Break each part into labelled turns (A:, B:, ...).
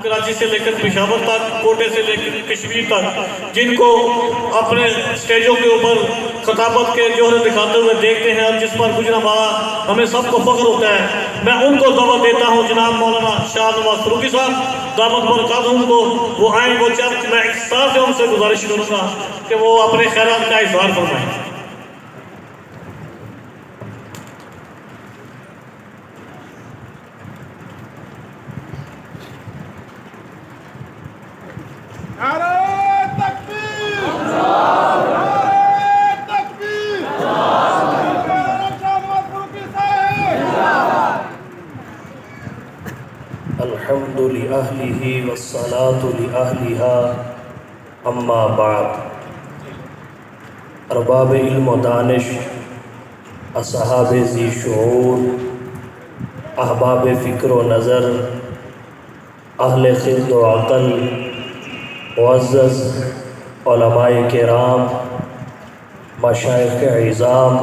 A: کراچی سے لے کر پشاور تک، کوٹے سے لے کر کشمیر تک، جن کو اپنے سٹیجوں کے اوپر خطابت کے جوہر دکھاتے ہوئے دیکھتے ہیں اور جس پر گزرا ہمیں سب کو فخر ہوتا ہے، میں ان کو دعوت دیتا ہوں جناب مولانا شاہ نواز فاروقی صاحب دامت برکاتہم کو، وہ آئیں، وہ چرچ میں اختصار سے ان سے گزارش کروں گا کہ وہ اپنے خیرات کا اظہار فرمائیں۔
B: الحمد لأهله والصلاة لأهلها اما بعد۔ ارباب علم و دانش، اصحاب ذی شعور، احباب فکر و نظر، اہل خرد و عقل، معزز علماء کرام، مشائخ عظام،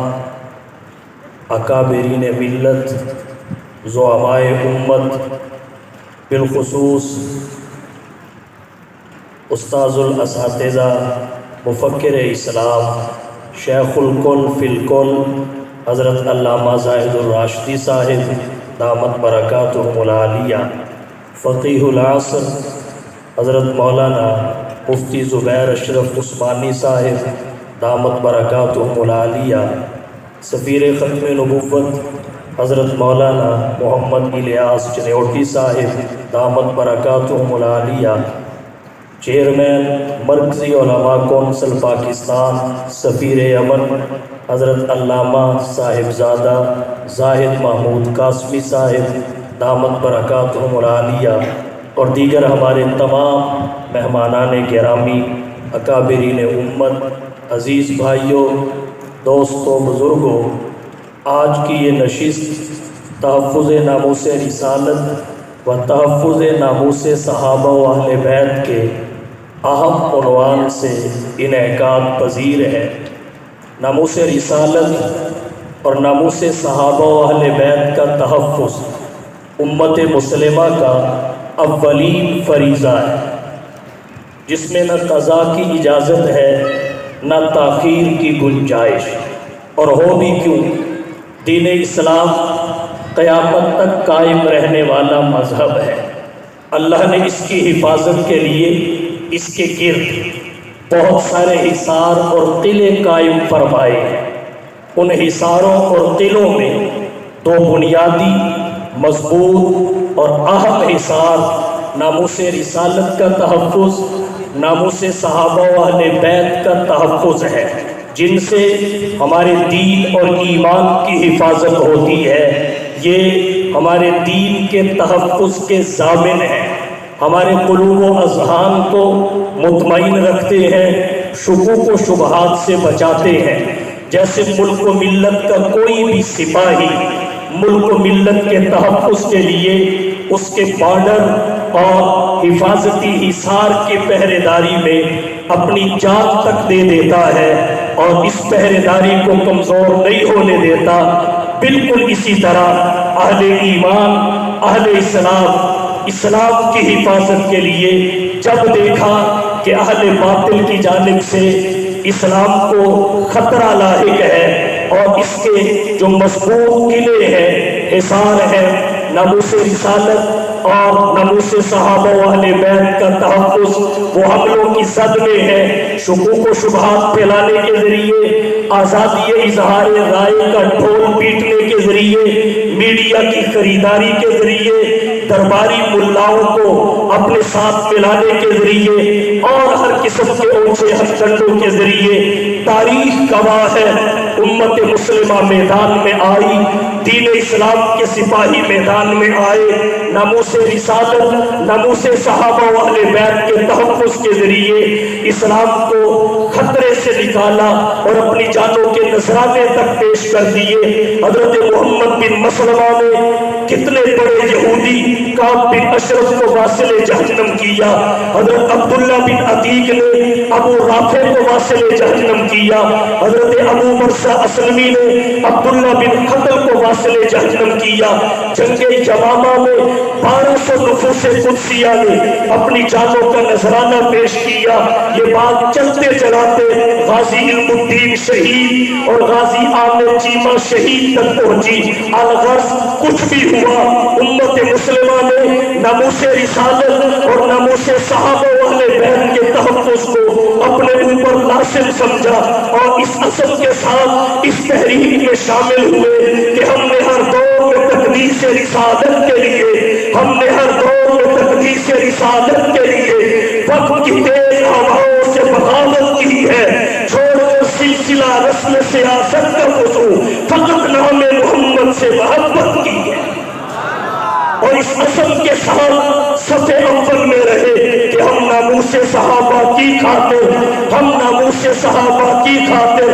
B: اکابرین ملت، زعماء امت، بالخصوص استاذ الاساتذہ، مفکر اسلام، شیخ الکل فی الکل حضرت علامہ زاہد الراشدی صاحب دامت برکاتہم العالیہ، فقیہ العصر حضرت مولانا مفتی زبیر اشرف عثمانی صاحب دامت برکاتہم العالیہ، سفیر ختم نبوت حضرت مولانا محمد الیاس چنیوٹی صاحب دامت برکاتہم العالیہ، چیئرمین مرکزی علماء کونسل پاکستان، سفیر امن حضرت علامہ صاحبزادہ زاہد محمود قاسمی صاحب دامت برکاتہم العالیہ، اور دیگر ہمارے تمام مہمانان گرامی، اکابرین امت، عزیز بھائیوں، دوستوں، بزرگوں، آج کی یہ نشست تحفظ ناموس رسالت و تحفظ ناموس صحابہ و اہل بیت کے اہم عنوان سے انعقاد پذیر ہے۔ ناموس رسالت اور ناموس صحابہ و اہل بیت کا تحفظ امت مسلمہ کا اولین فریضہ ہے، جس میں نہ قضا کی اجازت ہے نہ تاخیر کی گنجائش، اور ہو بھی کیوں، دین اسلام قیامت تک قائم رہنے والا مذہب ہے۔ اللہ نے اس کی حفاظت کے لیے اس کے گرد بہت سارے حصار اور قلعے قائم فرمائے ہیں۔ ان حصاروں اور قلعوں میں دو بنیادی، مضبوط اور اہم حصار ناموس رسالت کا تحفظ، ناموس صحابہ و اہل بیت کا تحفظ ہے، جن سے ہمارے دین اور ایمان کی حفاظت ہوتی ہے۔ یہ ہمارے دین کے تحفظ کے ضامن ہیں، ہمارے قلوب و اذہان کو مطمئن رکھتے ہیں، شکوک و شبہات سے بچاتے ہیں۔ جیسے ملک و ملت کا کوئی بھی سپاہی ملک و ملت کے تحفظ کے لیے اس کے بارڈر اور حفاظتی حصار کے پہرے داری میں اپنی جان تک دے دیتا ہے اور اس پہرے داری کو کمزور نہیں ہونے دیتا، بالکل اسی طرح اہل ایمان، اہل اسلام کی حفاظت کے لیے جب دیکھا کہ اہل باطل کی جانب سے اسلام کو خطرہ لاحق ہے اور اس کے جو مضبوط قلعے ہیں، حصار ہیں، ناموس رسالت اور ناموس صحابہ و اہل بیت کا تحفظ وہ حملوں کی زد میں ہے، شکوک و شبہات پھیلانے کے ذریعے، آزادی اظہار رائے کا ڈھول پیٹنے کے ذریعے، میڈیا کی خریداری کے ذریعے، درباری ملاؤں کو اپنے ساتھ ملانے کے ذریعے اور ہر قسم کے اونچے ہتھ کنڈوں کے ذریعے تاریخ گواہ ہے، امت مسلمہ میدان میں آئی، دین اسلام کے سپاہی میدان میں آئے، ناموس رسالت، ناموس صحابہ و اہل بیت کے تحفظ کے ذریعے اسلام کو خطرے سے نکالا اور اپنی جانوں کے نذرانے تک پیش کر دیے۔ حضرت محمد بن مسلمہ نے کتنے بڑے یہودی کعب بن اشرف کو واصل جہنم کیا، حضرت عبداللہ بن عتیق نے ابو رافع کو واصل جہنم کیا، حضرت ابو برزہ اسلمی نے عبداللہ بن قتل کو واصل جہنم کیا۔ جنگ یمامہ میں 1200 نفوس قدسیہ نے اپنی جانوں کا نذرانہ پیش کیا۔ یہ بات چلتے چلاتے غازی علم الدین شہید اور غازی عامر چیمہ شہید تک پہنچی۔ الغرض کچھ بھی ہوا، امت مسلمہ نے ناموس رسالت اور ناموس صحابہ والے بیت کے تحفظ کو اپنے اوپر لازم سمجھا اور اس عزم کے ساتھ اس تحریک میں شامل ہوئے کہ ہم نے ہر دور میں تقدیس رسالت کے لیے، ہم نے ہر دور میں تقدیس رسالت کے لیے وقت کی تیز ہواؤں سے بغاوت کی ہے، چھوڑ کر سلسلہ رسم سیاست کا وضو، فقط نام محمد سے محبت کی ہے۔ اور اس عزم کے ساتھ صف اول میں رہے کہ ہم ناموس صحابہ کی خاطر، ہم ناموس صحابہ کی خاطر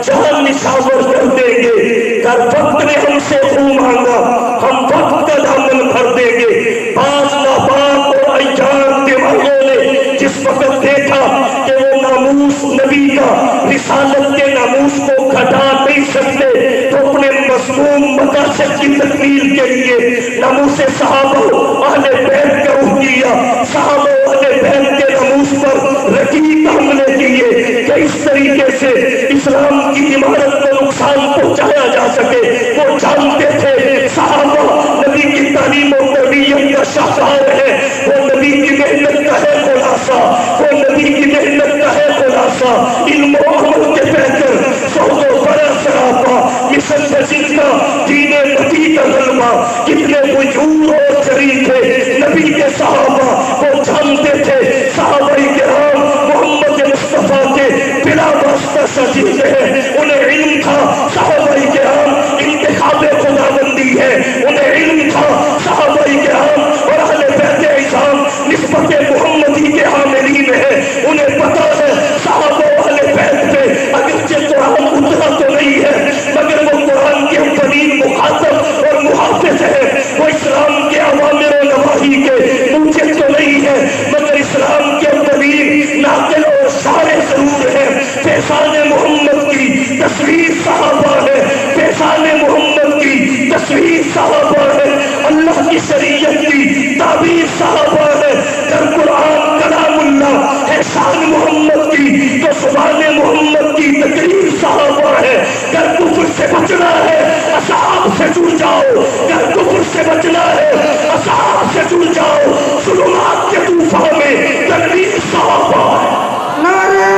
B: جان نچھاور کر دیں گے۔ گر وقت نے ہم سے خون مانگا، ہم وقت کا دامن بھر دیں گے۔ بعض ناپاک اور ایام دیوانوں نے جس وقت دیکھا کہ وہ ناموس نبی کا، رسالت کے ناموس کو گھٹا نہیں سکتے، تو اپنے مضموم مقاصد کی تکمیل کے لیے ناموس صحابہ اہل بیت کا رخ کیا، صحابہ اہل بیت کے ناموس پر رقیق حملے کیے کہ اس طریقے سے اسلام کی عمارت کو نقصان پہنچایا جا سکے۔ وہ جانتے تھے صحابہ نبی کی تعلیم و تربیت کا شاہکار ہے، وہ نبی کی محنت کا ہے خلاصہ، وہ نبی کی محنت کا ہے خلاصہ، علم و عمل کے بہتر سوز و بڑا سراپا، مصر جزیر کا دین نبی کا غلبہ، کتنے وجود اور جری تھے نبی کے صحابہ، وہ جانتے تھے صحابہ کرام محمد مصطفیٰ کے بلا واسطہ سجیدے ہیں، انہیں علم تھا صحابہ کرام انتخاب خداوندی ہے، انہیں علم تھا صحابہ کرام اور اہل بیت عظام نسبت محمدی کے حاملین ہیں، انہیں پتا ہے صحابہ اہل بیت پہ اگرچہ قرآن اترا تو نہیں ہے مگر وہ قرآن کے اولین مخاطب اور محافظ ہے، وہ اسلام کے اوامر و نواہی کے موجب تو نہیں ہے مگر اسلام کے اولین ناقل اور شارع ضرور ہے۔ فیضان محمد کی تصویر صحابہ ہے، فیضان محمد کی تصویر صحابہ ہے، اللہ کی شریعت کی تعبیر صحابہ ہے۔ جب قرآن کلام اللہ ہے شان محمد کی تو زبان محمد کی تقریر صحابہ ہے۔ گر کفر سے بچنا ہے اصحاب سے جڑ جاؤ، گر کفر سے بچنا ہے اصحاب سے جڑ جاؤ، ظلمات کے طوفان میں تقریر صحابہ ہے۔
C: نعرہ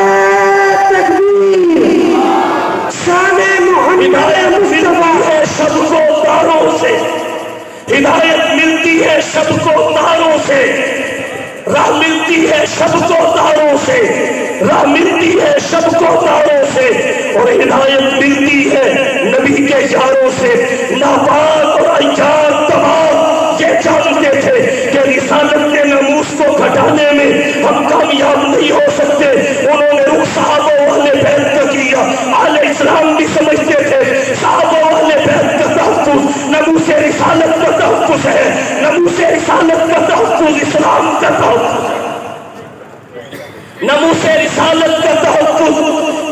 C: تکبیر، شان محمد مصطفیٰ
B: ہے سب کو تاروں سے، ہدایت ملتی ہے سب کو تاروں سے، راہ ملتی ہے سب کو تاروں سے، راہ ملتی ہے سب کو تاروں سے، اور ہدایت ملتی ہے نبی کے یاروں سے۔ ناپاک اور ایام تمام یہ جانتے تھے کہ رسالت کے ناموس کو گھٹانے میں ہم کامیاب نہیں ہو سکتے، انہوں نے رخ صحابہ والے بیت کا کیا۔ اہل اسلام بھی سمجھتے تھے صحابہ والے بیت کا تحفظ ناموس رسالت کا تحفظ ہے، ناموس رسالت کا تحفظ اسلام کا تحفظ ہے، ناموس رسالت کا تحفظ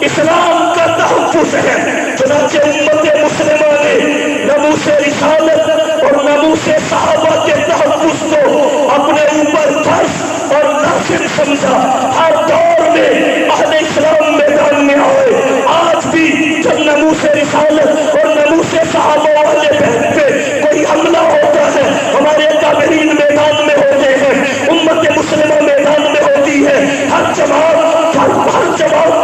B: اسلام کا تحفظ ہے۔ چنانچہ امت مسلمہ نے ناموس رسالت اور ناموس صحابہ کے تحفظ کو اپنے اوپر فرض اور لازم سمجھا۔ ہر دور میں اہل اسلام میدان میں آئے، آج بھی جب ناموس رسالت اور ناموس صحابہ والے بیت پہ کوئی حملہ ہوتا ہے، ہمارے اکابرین میدان میں ہوتے ہیں، امت مسلمہ میدان میں ہوتی ہے، ہر جماعت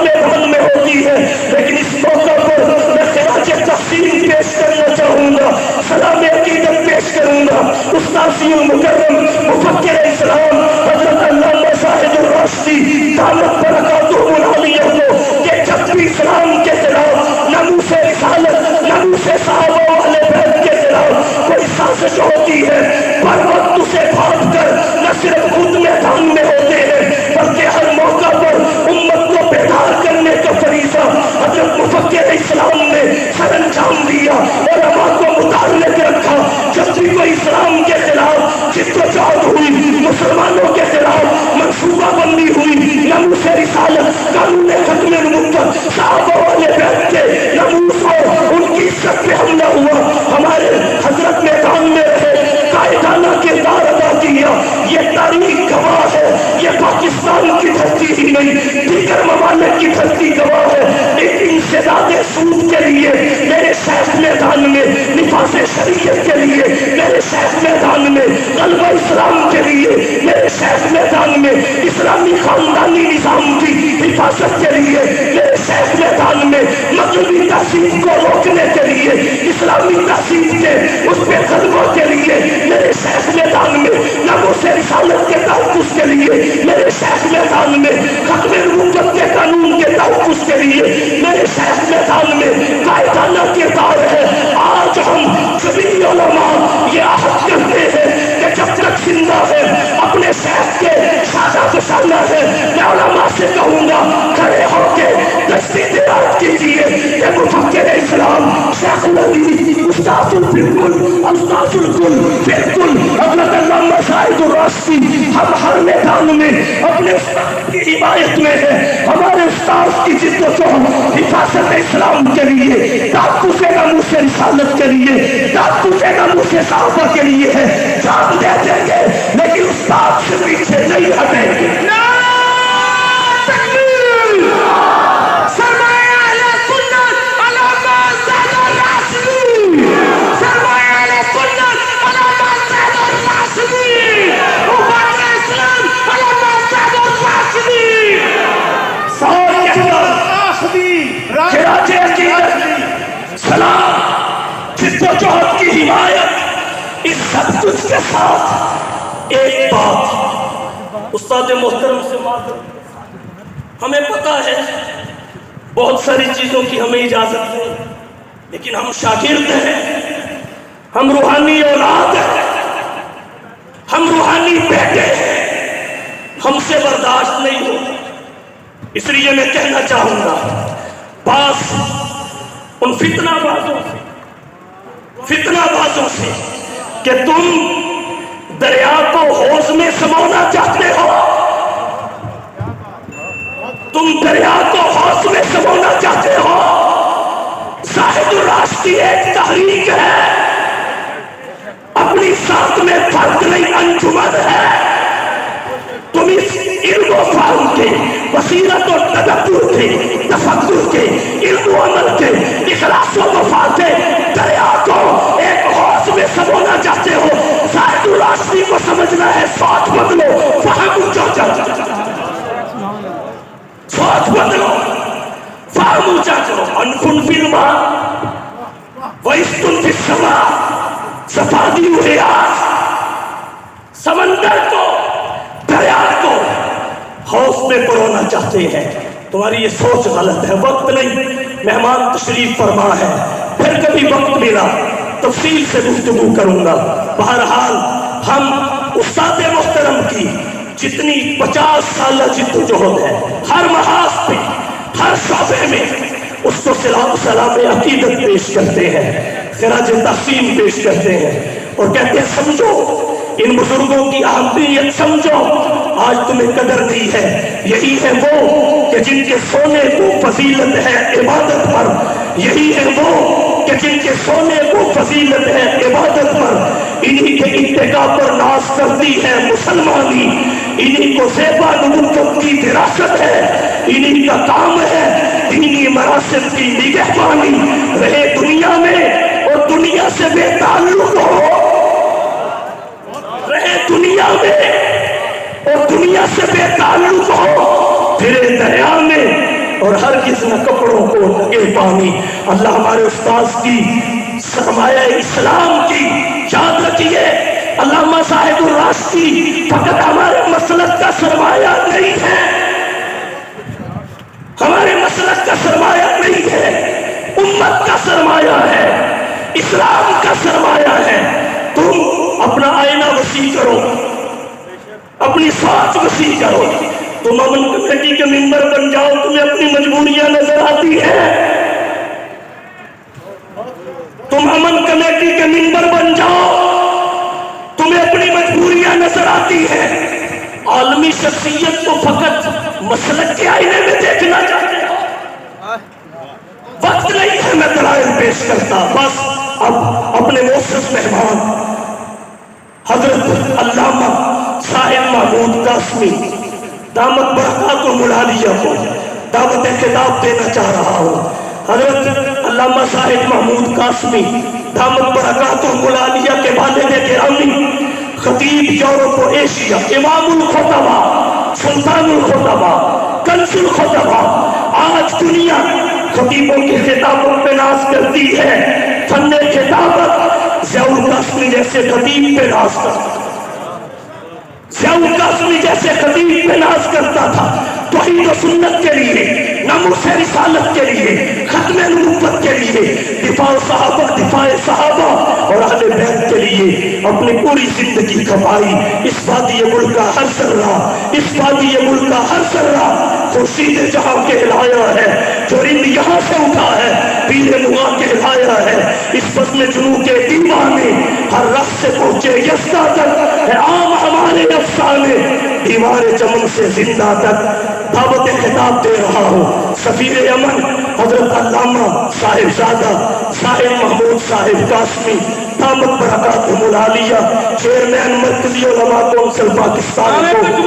B: میدان میں ہوتی ہے، لیکن اس موقع پر میں خراج تحسین پیش کرنا چاہوں گا، سلام عقیدت پیش کروں گا استاذی المکرم مفکر اسلام حضرت علامہ زاہد الراشدی دامت برکاتہ العالیہ کو کہ جب بھی اسلام کے خلاف ناموس رسالت ناموس صحابہ والے بیت کے خلاف کوئی سازش ہوتی ہے، ہر وقت اسے بھاگ کر نہ صرف خود میدان میں ہوتے ہیں بلکہ ہر موقع پر امت کو بیدار کرنے کا فریضہ حضرت مفکر اسلام نے سر انجام دیا، علماء کو متعلق رکھا۔ جب بھی کوئی اسلام کے خلاف جدوجہد ہوئی، مسلمانوں ناموس رسالت، قانون ختم نبوت، صحابہ والے بیت کے ناموس ہو، ان کی عزت پہ حملہ ہوا، ہمارے حضرت میدان میں رہے، قائدانہ کردار ادا کیا، یہ تاریخ گواہ ہے، یہ پاکستان کی دھرتی ہی نہیں دیگر ممالک کی دھرتی گواہ ہے۔ ایک انسداد سود کے لیے میرے شیخ میدان میں، نفاذ شریعت کے لیے میرے شیخ میدان میں، غلبہ اسلام کے لیے میرے شیخ میدان میں، اسلامی خاندانی نظام کی حفاظت کے لیے میرے شیخ میدان میں، مغربی تہذیب کو روکنے کے لیے، اسلامی تہذیب کے اس پہ غلبہ کے لیے میرے شیخ میدان میں، ناموس رسالت کے تحفظ کے لیے میرے شیخ میدان میں، ختم نبوت کے قانون کے تحفظ کے لیے میرے شیخ میدان میں قائدانہ کردار ہے۔ آج ہم سبھی علماء یہ عہد کرتے ہیں کہ جب تک زندہ ہے اپنے شیخ کے شانہ بشانہ ہے، میں علماء سے کہوں گا کھڑے ہو کے تجدید رات کیجیے کہ مفکر اسلام شیخ الحدیث استاذ البلکل استاذ الکل بالکل حضرت علامہ زاہد الراشدی ہم ہر میدان میں اپنے استاد کی حمایت میں ہے، ہمارے استاد کی جد و جہد حفاظت اسلام کے لیے، تحفظ ناموس رسالت کے لیے، تحفظ ناموس صحابہ کے لیے ہے، جان دے دیں گے لیکن استاد سے پیچھے نہیں ہٹیں گے۔ سلام جد و جہد کی حمایت اس سب کچھ کے ساتھ ایک بات استاد محترم سے معذرت، ہمیں پتا ہے بہت ساری چیزوں کی ہمیں اجازت ہے، لیکن ہم شاگرد ہیں، ہم روحانی اولاد ہیں، ہم روحانی بیٹے ہیں، ہم سے برداشت نہیں ہو، اس لیے میں کہنا چاہوں گا بس ان فتنہ بازوں سے کہ تم دریا کو حوض میں سمونا چاہتے ہو، تم دریا کو حوض میں سمونا چاہتے ہو۔ زاہد الراشدی ایک تحریک ہے، اپنی ساتھ میں فرد نہیں انجمن ہے، تم اس علم و فہم کے، بصیرت و تدبر کے، تفکر کے، علم و عمل کے، اخلاص و وفا کے دریا کو ایک حوض میں سمونا چاہتے ہو۔ زاہد الراشدی کو سمجھنا ہے سوچ بدلو، فہم اونچا کرو، سوچ بدلو، فہم اونچا کرو۔ انفن فی الماء وَإِسْتُن فِي السَّمَاء، صفادی حیات، سمندر کو، دریا کو حوض میں پرونا چاہتے ہیں، تمہاری یہ سوچ غلط ہے۔ وقت نہیں، مہمان تشریف فرما ہے، پھر کبھی وقت ملا تفصیل سے گفتگو کروں گا۔ بہرحال ہم استاد محترم کی جتنی 50 سالہ جد و جہد ہے، ہر محاذ پہ، ہر شعبے میں اس کو سلام عقیدت پیش کرتے ہیں، خراج تحسین پیش کرتے ہیں اور کہتے ہیں سمجھو ان بزرگوں کی اہمیت، سمجھو آج تمہیں قدر دی ہے۔ یہی ہے وہ کہ جن کے سونے کو فضیلت ہے عبادت پر، یہی ہے وہ کہ جن کے سونے کو فضیلت ہے عبادت پر، انہی کے اتقاء پر ناز کرتی ہے مسلمانی، انہی کو زیبا نبوت کی وراثت ہے، انہی کا کام ہے دینی مراسم کی نگہبانی۔ رہے دنیا میں اور دنیا سے بے تعلق ہو، رہے دنیا میں اور دنیا سے بے تعلق ہو، پھرے دریا میں اور ہرگز نہ کپڑوں کو لگے پانی۔ اللہ ہمارے استاذ کی سرمایہ اسلام کی یاد رکھیے، علامہ زاہد الراشدی فقط ہمارے مسلک کا سرمایہ نہیں ہے، ہمارے مسلک کا سرمایہ نہیں ہے، امت کا سرمایہ ہے، اسلام کا سرمایہ ہے۔ تم اپنا آئینہ وسیع کرو، اپنی سوچ وسیع کرو، تم امن کمیٹی کے ممبر بن جاؤ، تمہیں اپنی مجبوریاں نظر آتی ہیں، تم امن کمیٹی کے ممبر بن جاؤ، تمہیں اپنی مجبوریاں نظر آتی ہیں۔ عالمی شخصیت کو فقط مسلک کے آئینے میں دیکھنا چاہتے ہو؟ وقت نہیں ہے میں دلائل پیش کرتا، بس اب اپنے معزز مہمان حضرت علامہ صاحب محمود قاسمی دامت برکاتہ العالیہ کو دعوت خطاب دینا چاہ رہا ہوں۔ حضرت علامہ صاحب محمود قاسمی دامت برکاتہ العالیہ کے والد گرامی خطیب یورپ و ایشیا، امام الخطبہ، سلطان الخطبہ، کنز الخطبہ، آج دنیا خطیبوں کی خطابت پہ ناز کرتی ہے، فن خطابت ضیاء القاسمی جیسے خطیب پہ ناز کرتا تھا، ضیاء القاسمی جیسے خطیب پہ ناز کرتا تھا، توحید و سنت کے لیے، ناموس رسالت کے لیے، ختم نبوت کے لیے، دفاع صحابہ اور اہل بیت کے لیے اپنی پوری زندگی کھپائی۔ اس وادی ملک کا ہر ذرہ، اس وادی ملک کا ہر ذرہ خورشید جہاں کہلایا ہے، جو رند یہاں سے اٹھا ہے پیر نوا کہلایا ہے۔ اس بزم جنوں کے دیوانے ہر رخ سے پہنچے یزدہ تک ہے عام ہمارے افسانے، دیوار چمن سے زندہ تک دعوت خطاب دے رہا ہوں۔ سفیر امن حضرت علامہ صاحبزادہ صاحب محمود صاحب قاسمی دامت برکاتہ العالیہ، چیئرمین مرکزی علماء کونسل پاکستان کو